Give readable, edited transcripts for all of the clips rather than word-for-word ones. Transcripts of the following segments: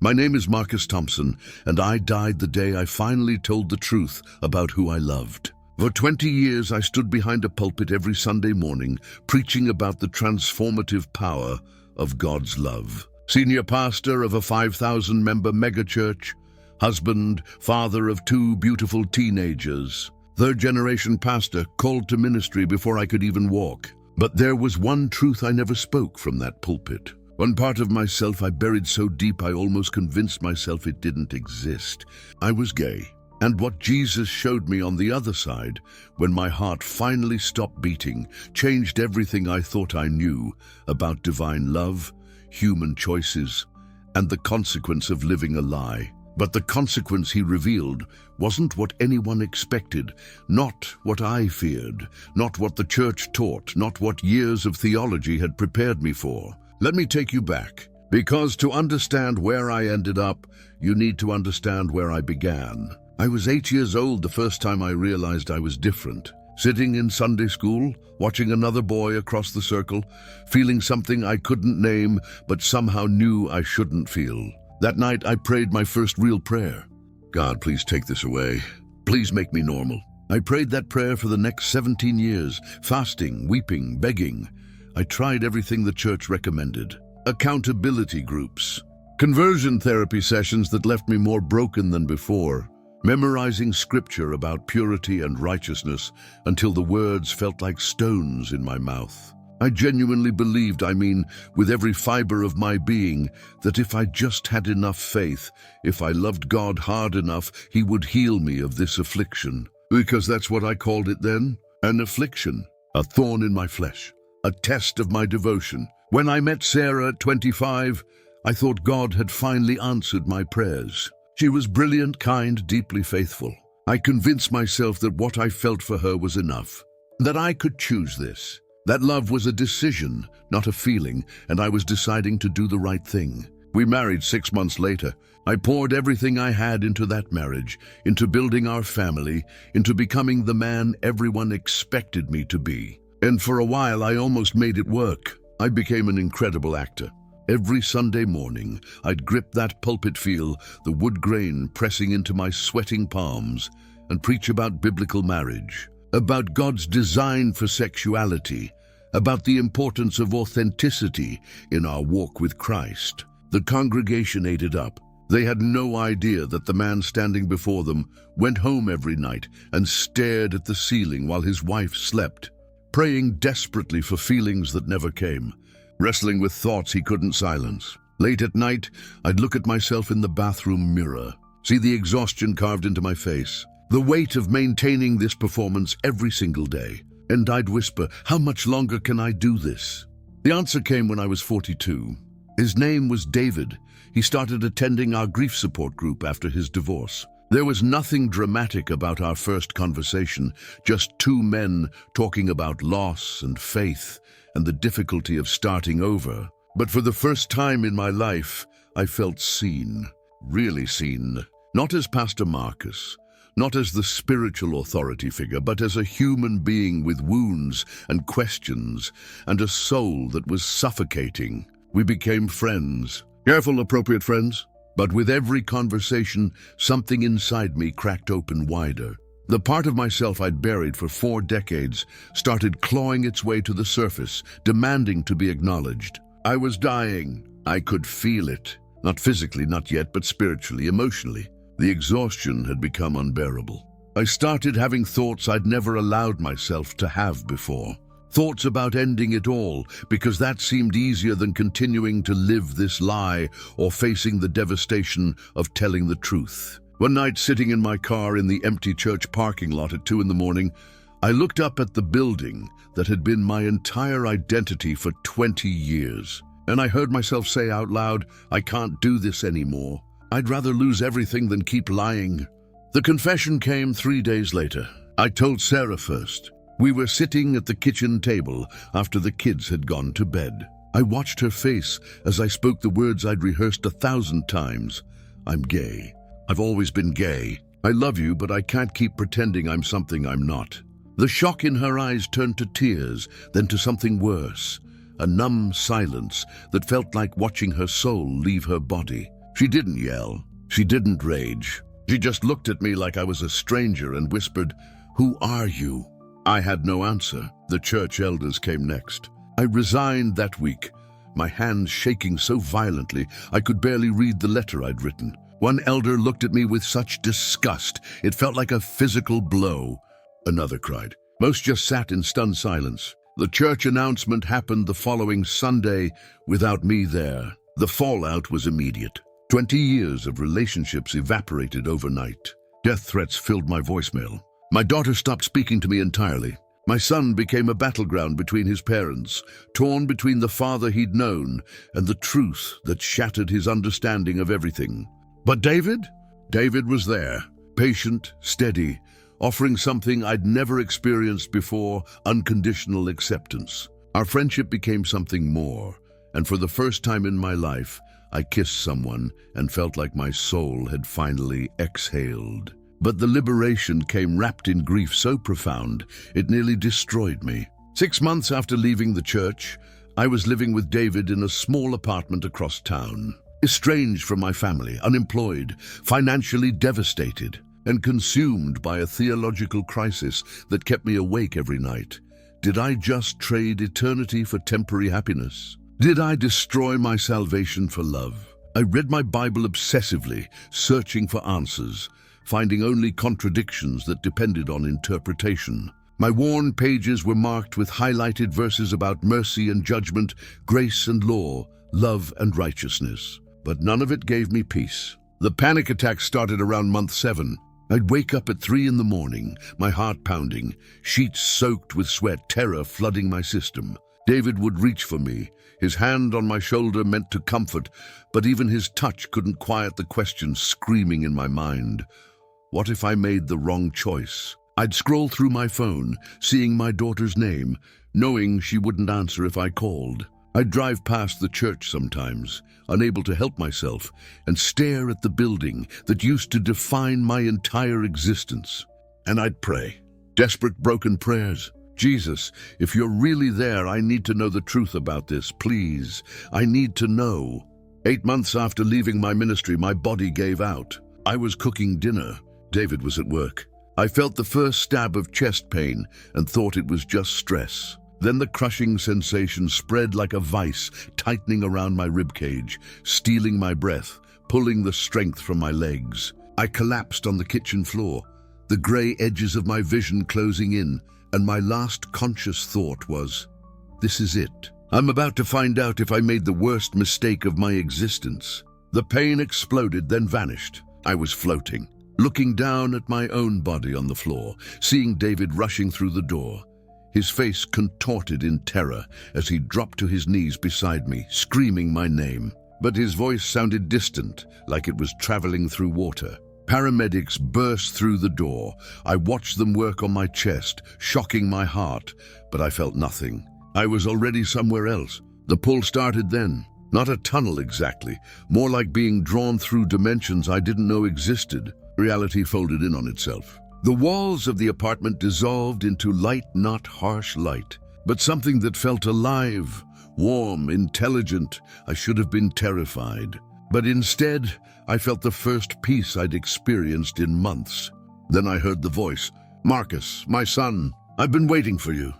My name is Marcus Thompson, and I died the day I finally told the truth about who I loved. For 20 years, I stood behind a pulpit every Sunday morning, preaching about the transformative power of God's love. Senior pastor of a 5,000-member megachurch, husband, father of 2 beautiful teenagers, third-generation pastor, called to ministry before I could even walk. But there was one truth I never spoke from that pulpit. One part of myself I buried so deep I almost convinced myself it didn't exist. I was gay. And what Jesus showed me on the other side, when my heart finally stopped beating, changed everything I thought I knew about divine love, human choices, and the consequence of living a lie. But the consequence he revealed wasn't what anyone expected, not what I feared, not what the church taught, not what years of theology had prepared me for. Let me take you back, because to understand where I ended up, you need to understand where I began. I was 8 years old the first time I realized I was different. Sitting in Sunday school, watching another boy across the circle, feeling something I couldn't name, but somehow knew I shouldn't feel. That night, I prayed my first real prayer. God, please take this away. Please make me normal. I prayed that prayer for the next 17 years, fasting, weeping, begging. I tried everything the church recommended. Accountability groups, conversion therapy sessions that left me more broken than before, memorizing scripture about purity and righteousness until the words felt like stones in my mouth. I genuinely believed, with every fiber of my being, that if I just had enough faith, if I loved God hard enough, He would heal me of this affliction. Because that's what I called it then, an affliction, a thorn in my flesh, a test of my devotion. When I met Sarah at 25, I thought God had finally answered my prayers. She was brilliant, kind, deeply faithful. I convinced myself that what I felt for her was enough, that I could choose this. That love was a decision, not a feeling, and I was deciding to do the right thing. We married 6 months later. I poured everything I had into that marriage, into building our family, into becoming the man everyone expected me to be. And for a while, I almost made it work. I became an incredible actor. Every Sunday morning, I'd grip that pulpit, feel the wood grain pressing into my sweating palms, and preach about biblical marriage, about God's design for sexuality, about the importance of authenticity in our walk with Christ. The congregation ate it up. They had no idea that the man standing before them went home every night and stared at the ceiling while his wife slept, praying desperately for feelings that never came, wrestling with thoughts he couldn't silence. Late at night, I'd look at myself in the bathroom mirror, see the exhaustion carved into my face, the weight of maintaining this performance every single day. And I'd whisper, how much longer can I do this? The answer came when I was 42. His name was David. He started attending our grief support group after his divorce. There was nothing dramatic about our first conversation, just 2 men talking about loss and faith and the difficulty of starting over. But for the first time in my life, I felt seen, really seen, not as Pastor Marcus, not as the spiritual authority figure, but as a human being with wounds and questions and a soul that was suffocating. We became friends. Careful, appropriate friends. But with every conversation, something inside me cracked open wider. The part of myself I'd buried for 4 decades started clawing its way to the surface, demanding to be acknowledged. I was dying. I could feel it. Not physically, not yet, but spiritually, emotionally. The exhaustion had become unbearable. I started having thoughts I'd never allowed myself to have before. Thoughts about ending it all, because that seemed easier than continuing to live this lie or facing the devastation of telling the truth. One night, sitting in my car in the empty church parking lot at 2 in the morning, I looked up at the building that had been my entire identity for 20 years. And I heard myself say out loud, I can't do this anymore. I'd rather lose everything than keep lying. The confession came 3 days later. I told Sarah first. We were sitting at the kitchen table after the kids had gone to bed. I watched her face as I spoke the words I'd rehearsed 1,000 times. I'm gay. I've always been gay. I love you, but I can't keep pretending I'm something I'm not. The shock in her eyes turned to tears, then to something worse, a numb silence that felt like watching her soul leave her body. She didn't yell. She didn't rage. She just looked at me like I was a stranger and whispered, "Who are you?" I had no answer. The church elders came next. I resigned that week, my hands shaking so violently I could barely read the letter I'd written. One elder looked at me with such disgust, it felt like a physical blow. Another cried. Most just sat in stunned silence. The church announcement happened the following Sunday without me there. The fallout was immediate. 20 years of relationships evaporated overnight. Death threats filled my voicemail. My daughter stopped speaking to me entirely. My son became a battleground between his parents, torn between the father he'd known and the truth that shattered his understanding of everything. But David? David was there, patient, steady, offering something I'd never experienced before, unconditional acceptance. Our friendship became something more, and for the first time in my life, I kissed someone and felt like my soul had finally exhaled. But the liberation came wrapped in grief so profound, it nearly destroyed me. 6 months after leaving the church, I was living with David in a small apartment across town. Estranged from my family, unemployed, financially devastated, and consumed by a theological crisis that kept me awake every night. Did I just trade eternity for temporary happiness? Did I destroy my salvation for love? I read my Bible obsessively, searching for answers, finding only contradictions that depended on interpretation. My worn pages were marked with highlighted verses about mercy and judgment, grace and law, love and righteousness. But none of it gave me peace. The panic attack started around month 7. I'd wake up at 3 in the morning, my heart pounding, sheets soaked with sweat, terror flooding my system. David would reach for me. His hand on my shoulder meant to comfort, but even his touch couldn't quiet the questions screaming in my mind. What if I made the wrong choice? I'd scroll through my phone, seeing my daughter's name, knowing she wouldn't answer if I called. I'd drive past the church sometimes, unable to help myself, and stare at the building that used to define my entire existence. And I'd pray, desperate, broken prayers. Jesus, if you're really there, I need to know the truth about this, please. I need to know. 8 months after leaving my ministry, my body gave out. I was cooking dinner. David was at work. I felt the first stab of chest pain and thought it was just stress. Then the crushing sensation spread like a vice, tightening around my ribcage, stealing my breath, pulling the strength from my legs. I collapsed on the kitchen floor, the gray edges of my vision closing in, and my last conscious thought was, this is it. I'm about to find out if I made the worst mistake of my existence. The pain exploded, then vanished. I was floating, looking down at my own body on the floor, seeing David rushing through the door. His face contorted in terror as he dropped to his knees beside me, screaming my name. But his voice sounded distant, like it was traveling through water. Paramedics burst through the door. I watched them work on my chest, shocking my heart, but I felt nothing. I was already somewhere else. The pull started then. Not a tunnel exactly, more like being drawn through dimensions I didn't know existed. Reality folded in on itself. The walls of the apartment dissolved into light, not harsh light, but something that felt alive, warm, intelligent. I should have been terrified. But instead, I felt the first peace I'd experienced in months. Then I heard the voice, "Marcus, my son, I've been waiting for you."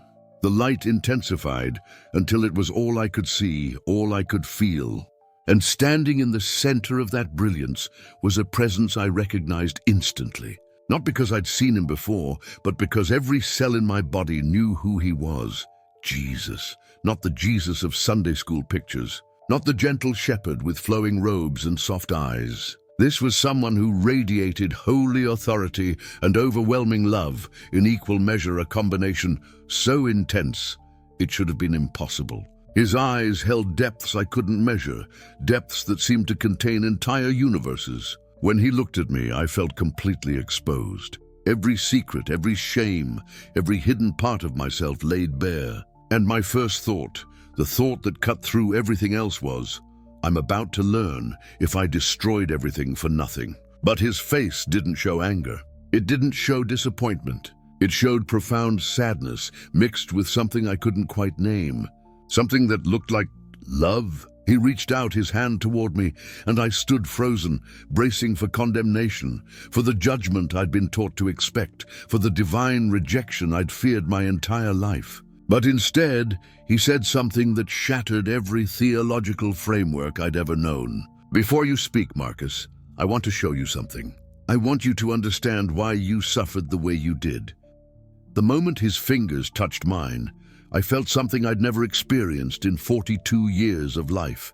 The light intensified until it was all I could see, all I could feel. And standing in the center of that brilliance was a presence I recognized instantly. Not because I'd seen him before, but because every cell in my body knew who he was. Jesus, not the Jesus of Sunday school pictures, not the gentle shepherd with flowing robes and soft eyes. This was someone who radiated holy authority and overwhelming love, in equal measure, a combination so intense it should have been impossible. His eyes held depths I couldn't measure, depths that seemed to contain entire universes. When he looked at me, I felt completely exposed. Every secret, every shame, every hidden part of myself laid bare. And my first thought, the thought that cut through everything else, was, I'm about to learn if I destroyed everything for nothing. But his face didn't show anger. It didn't show disappointment. It showed profound sadness mixed with something I couldn't quite name. Something that looked like love. He reached out his hand toward me, and I stood frozen, bracing for condemnation, for the judgment I'd been taught to expect, for the divine rejection I'd feared my entire life. But instead, he said something that shattered every theological framework I'd ever known. "Before you speak, Marcus, I want to show you something. I want you to understand why you suffered the way you did." The moment his fingers touched mine, I felt something I'd never experienced in 42 years of life.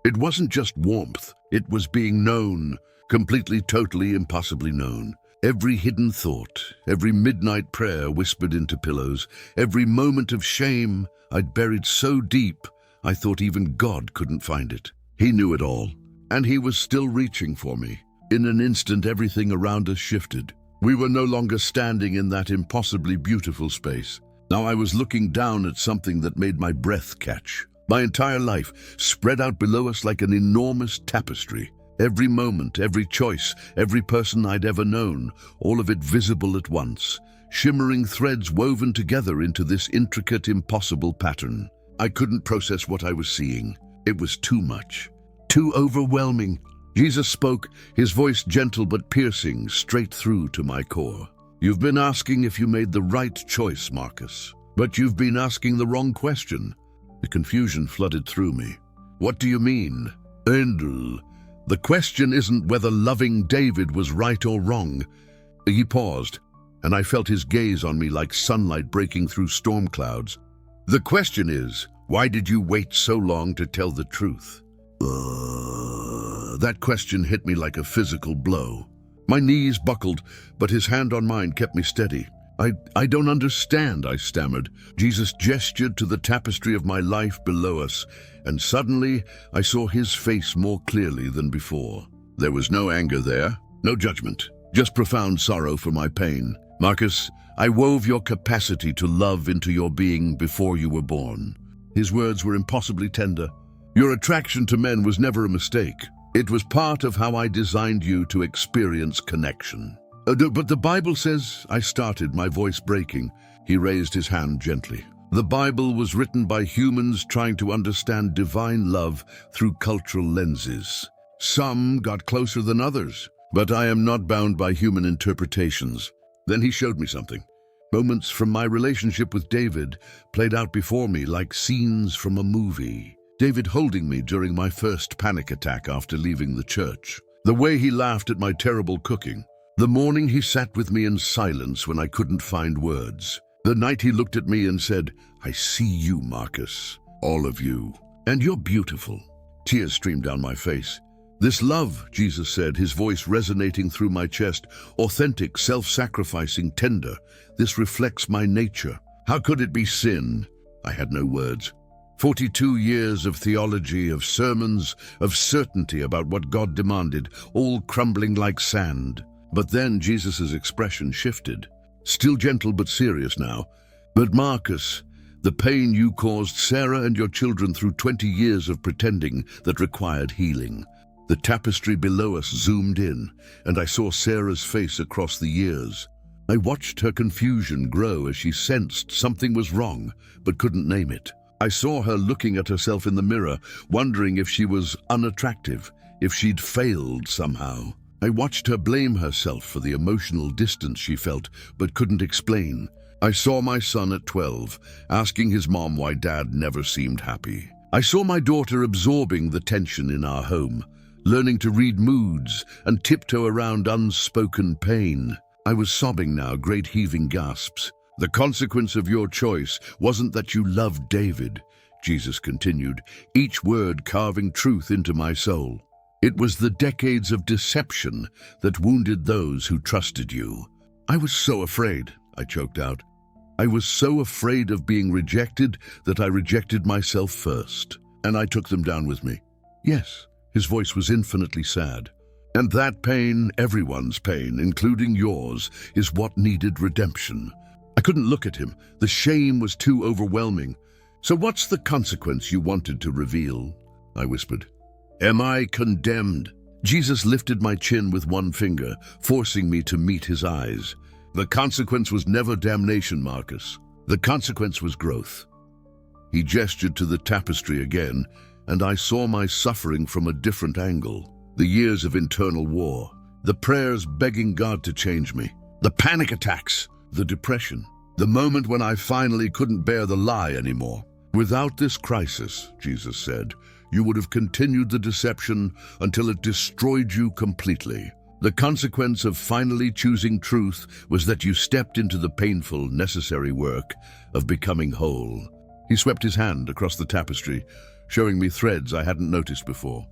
It wasn't just warmth, it was being known, completely, totally, impossibly known. Every hidden thought, every midnight prayer whispered into pillows, every moment of shame I'd buried so deep I thought even God couldn't find it. He knew it all, and he was still reaching for me. In an instant, everything around us shifted. We were no longer standing in that impossibly beautiful space. Now I was looking down at something that made my breath catch. My entire life spread out below us like an enormous tapestry. Every moment, every choice, every person I'd ever known, all of it visible at once. Shimmering threads woven together into this intricate, impossible pattern. I couldn't process what I was seeing. It was too much. Too overwhelming. Jesus spoke, his voice gentle but piercing, straight through to my core. "You've been asking if you made the right choice, Marcus. But you've been asking the wrong question." The confusion flooded through me. "What do you mean?" "Endel, the question isn't whether loving David was right or wrong." He paused, and I felt his gaze on me like sunlight breaking through storm clouds. "The question is, why did you wait so long to tell the truth?" That question hit me like a physical blow. My knees buckled, but his hand on mine kept me steady. I don't understand," I stammered. Jesus gestured to the tapestry of my life below us, and suddenly I saw his face more clearly than before. There was no anger there, no judgment, just profound sorrow for my pain. "Marcus, I wove your capacity to love into your being before you were born." His words were impossibly tender. "Your attraction to men was never a mistake. It was part of how I designed you to experience connection." But the Bible says," I started, my voice breaking. He raised his hand gently. "The Bible was written by humans trying to understand divine love through cultural lenses. Some got closer than others, but I am not bound by human interpretations." Then he showed me something. Moments from my relationship with David played out before me like scenes from a movie. David holding me during my first panic attack after leaving the church. The way he laughed at my terrible cooking. The morning he sat with me in silence when I couldn't find words. The night he looked at me and said, "I see you, Marcus. All of you. And you're beautiful." Tears streamed down my face. "This love," Jesus said, his voice resonating through my chest, "authentic, self-sacrificing, tender. This reflects my nature. How could it be sin?" I had no words. 42 years of theology, of sermons, of certainty about what God demanded, all crumbling like sand. But then Jesus' expression shifted. Still gentle but serious now. "But Marcus, the pain you caused Sarah and your children through 20 years of pretending that required healing." The tapestry below us zoomed in, and I saw Sarah's face across the years. I watched her confusion grow as she sensed something was wrong, but couldn't name it. I saw her looking at herself in the mirror, wondering if she was unattractive, if she'd failed somehow. I watched her blame herself for the emotional distance she felt, but couldn't explain. I saw my son at 12, asking his mom why Dad never seemed happy. I saw my daughter absorbing the tension in our home, learning to read moods and tiptoe around unspoken pain. I was sobbing now, great heaving gasps. "The consequence of your choice wasn't that you loved David," Jesus continued, each word carving truth into my soul. "It was the decades of deception that wounded those who trusted you." I was so afraid, I choked out. I was so afraid of being rejected that I rejected myself first, and I took them down with me. "Yes," his voice was infinitely sad. "And that pain, everyone's pain, including yours, is what needed redemption." I couldn't look at him. The shame was too overwhelming. "So what's the consequence you wanted to reveal?" I whispered. "Am I condemned?" Jesus lifted my chin with one finger, forcing me to meet his eyes. "The consequence was never damnation, Marcus. The consequence was growth." He gestured to the tapestry again, and I saw my suffering from a different angle. The years of internal war, the prayers begging God to change me, the panic attacks, the depression, the moment when I finally couldn't bear the lie anymore. Without this crisis, Jesus said, you would have continued the deception until it destroyed you completely. The consequence of finally choosing truth was that you stepped into the painful, necessary work of becoming whole. He swept his hand across the tapestry, showing me threads I hadn't noticed before.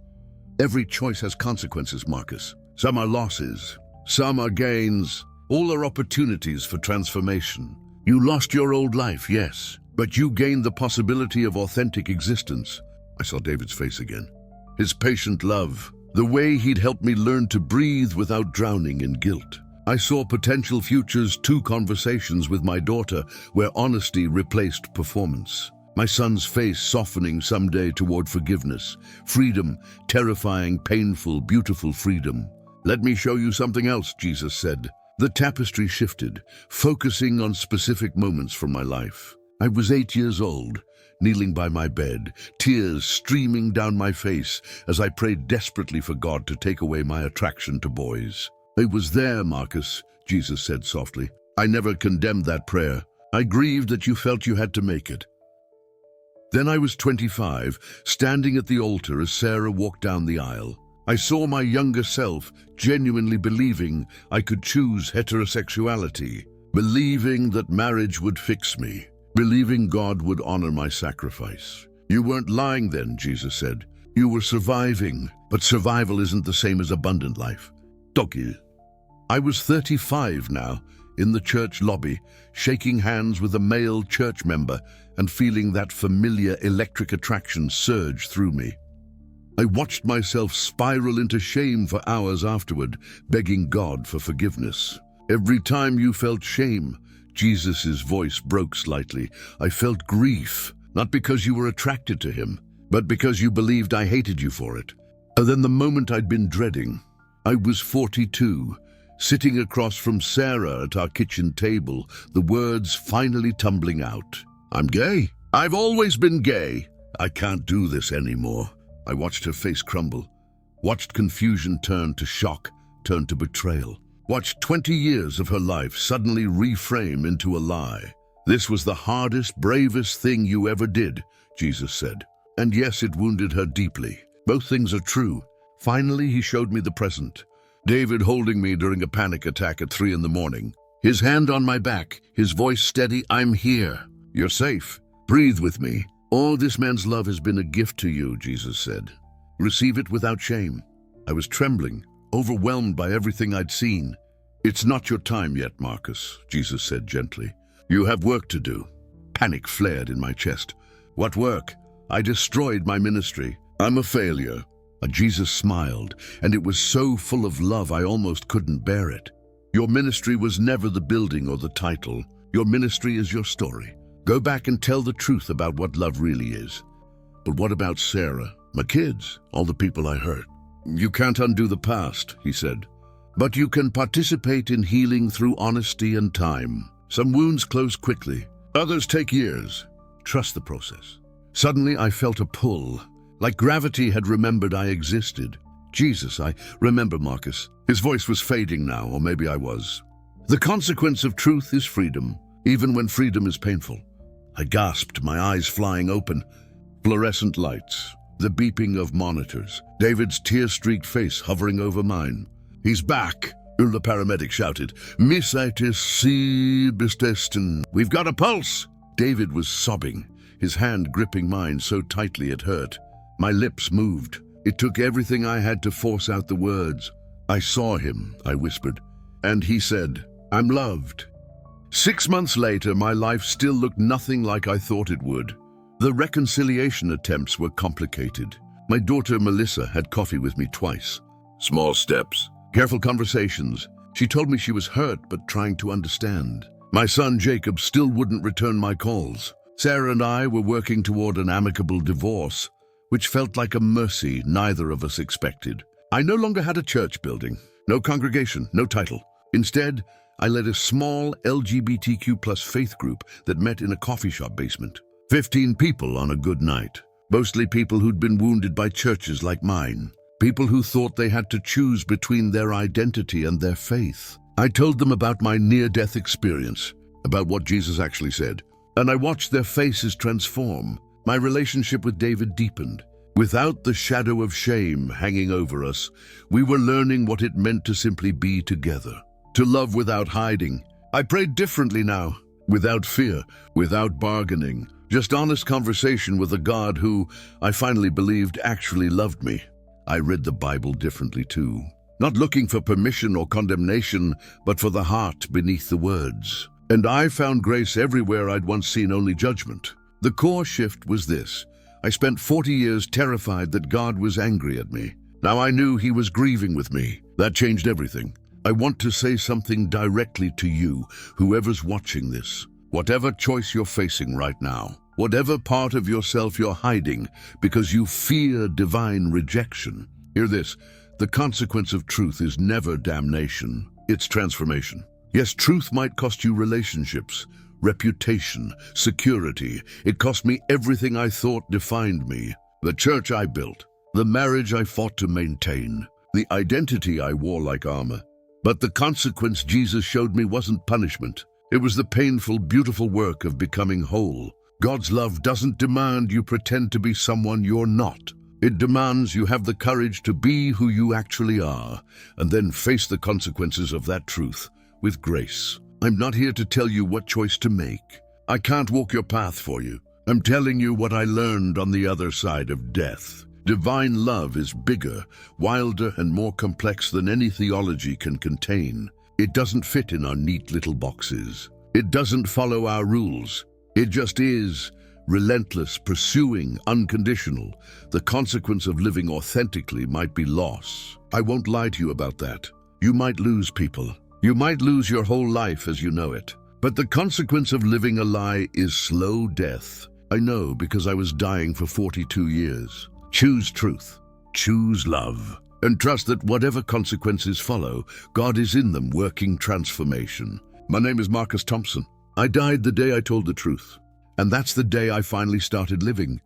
Every choice has consequences, Marcus. Some are losses, some are gains, all are opportunities for transformation. You lost your old life, yes, but you gained the possibility of authentic existence. I saw David's face again. His patient love, the way he'd helped me learn to breathe without drowning in guilt. I saw potential futures, 2 conversations with my daughter where honesty replaced performance. My son's face softening someday toward forgiveness, freedom, terrifying, painful, beautiful freedom. Let me show you something else, Jesus said. The tapestry shifted, focusing on specific moments from my life. I was 8 years old, kneeling by my bed, tears streaming down my face as I prayed desperately for God to take away my attraction to boys. It was there, Marcus, Jesus said softly. I never condemned that prayer. I grieved that you felt you had to make it. Then I was 25, standing at the altar as Sarah walked down the aisle. I saw my younger self genuinely believing I could choose heterosexuality, believing that marriage would fix me, believing God would honor my sacrifice. You weren't lying then, Jesus said. You were surviving, but survival isn't the same as abundant life. Doggy. I was 35 now, in the church lobby, shaking hands with a male church member and feeling that familiar electric attraction surge through me. I watched myself spiral into shame for hours afterward, begging God for forgiveness. Every time you felt shame, Jesus' voice broke slightly. I felt grief, not because you were attracted to him, but because you believed I hated you for it. And then the moment I'd been dreading, I was 42, sitting across from Sarah at our kitchen table, the words finally tumbling out. I'm gay. I've always been gay. I can't do this anymore. I watched her face crumble, watched confusion turn to shock, turn to betrayal, watched 20 years of her life suddenly reframe into a lie. This was the hardest, bravest thing you ever did, Jesus said. And yes, it wounded her deeply. Both things are true. Finally, he showed me the present. David holding me during a panic attack at 3 a.m, his hand on my back, his voice steady. I'm here. You're safe. Breathe with me. All this man's love has been a gift to you, Jesus said. Receive it without shame. I was trembling, overwhelmed by everything I'd seen. It's not your time yet, Marcus, Jesus said gently. You have work to do. Panic flared in my chest. What work? I destroyed my ministry. I'm a failure. Jesus smiled, and it was so full of love I almost couldn't bear it. Your ministry was never the building or the title. Your ministry is your story. Go back and tell the truth about what love really is. But what about Sarah, my kids, all the people I hurt? You can't undo the past, he said. But you can participate in healing through honesty and time. Some wounds close quickly. Others take years. Trust the process. Suddenly I felt a pull, like gravity had remembered I existed. Jesus, I remember, Marcus. His voice was fading now, or maybe I was. The consequence of truth is freedom, even when freedom is painful. I gasped, my eyes flying open. Fluorescent lights, the beeping of monitors, David's tear-streaked face hovering over mine. He's back, the paramedic shouted. Misaitis si bistesten. We've got a pulse. David was sobbing, his hand gripping mine so tightly it hurt. My lips moved. It took everything I had to force out the words. I saw him, I whispered, and he said, I'm loved. 6 months later, my life still looked nothing like I thought it would. The reconciliation attempts were complicated. My daughter Melissa had coffee with me twice. Small steps, careful conversations. She told me she was hurt but trying to understand. My son Jacob still wouldn't return my calls. Sarah and I were working toward an amicable divorce, which felt like a mercy neither of us expected. I no longer had a church building, no congregation, no title. Instead, I led a small LGBTQ+ faith group that met in a coffee shop basement. 15 people on a good night. Mostly people who'd been wounded by churches like mine. People who thought they had to choose between their identity and their faith. I told them about my near-death experience, about what Jesus actually said, and I watched their faces transform. My relationship with David deepened. Without the shadow of shame hanging over us, we were learning what it meant to simply be together, to love without hiding. I prayed differently now, without fear, without bargaining, just honest conversation with a God who, I finally believed, actually loved me. I read the Bible differently too, not looking for permission or condemnation, but for the heart beneath the words. And I found grace everywhere I'd once seen only judgment. The core shift was this. I spent 40 years terrified that God was angry at me. Now I knew he was grieving with me. That changed everything. I want to say something directly to you, whoever's watching this. Whatever choice you're facing right now, whatever part of yourself you're hiding because you fear divine rejection, hear this. The consequence of truth is never damnation. It's transformation. Yes, truth might cost you relationships, reputation, security. It cost me everything I thought defined me. The church I built, the marriage I fought to maintain, the identity I wore like armor. But the consequence Jesus showed me wasn't punishment. It was the painful, beautiful work of becoming whole. God's love doesn't demand you pretend to be someone you're not. It demands you have the courage to be who you actually are, and then face the consequences of that truth with grace. I'm not here to tell you what choice to make. I can't walk your path for you. I'm telling you what I learned on the other side of death. Divine love is bigger, wilder, and more complex than any theology can contain. It doesn't fit in our neat little boxes. It doesn't follow our rules. It just is. Relentless, pursuing, unconditional. The consequence of living authentically might be loss. I won't lie to you about that. You might lose people. You might lose your whole life as you know it. But the consequence of living a lie is slow death. I know because I was dying for 42 years. Choose truth. Choose love. And trust that whatever consequences follow, God is in them working transformation. My name is Marcus Thompson. I died the day I told the truth. And that's the day I finally started living.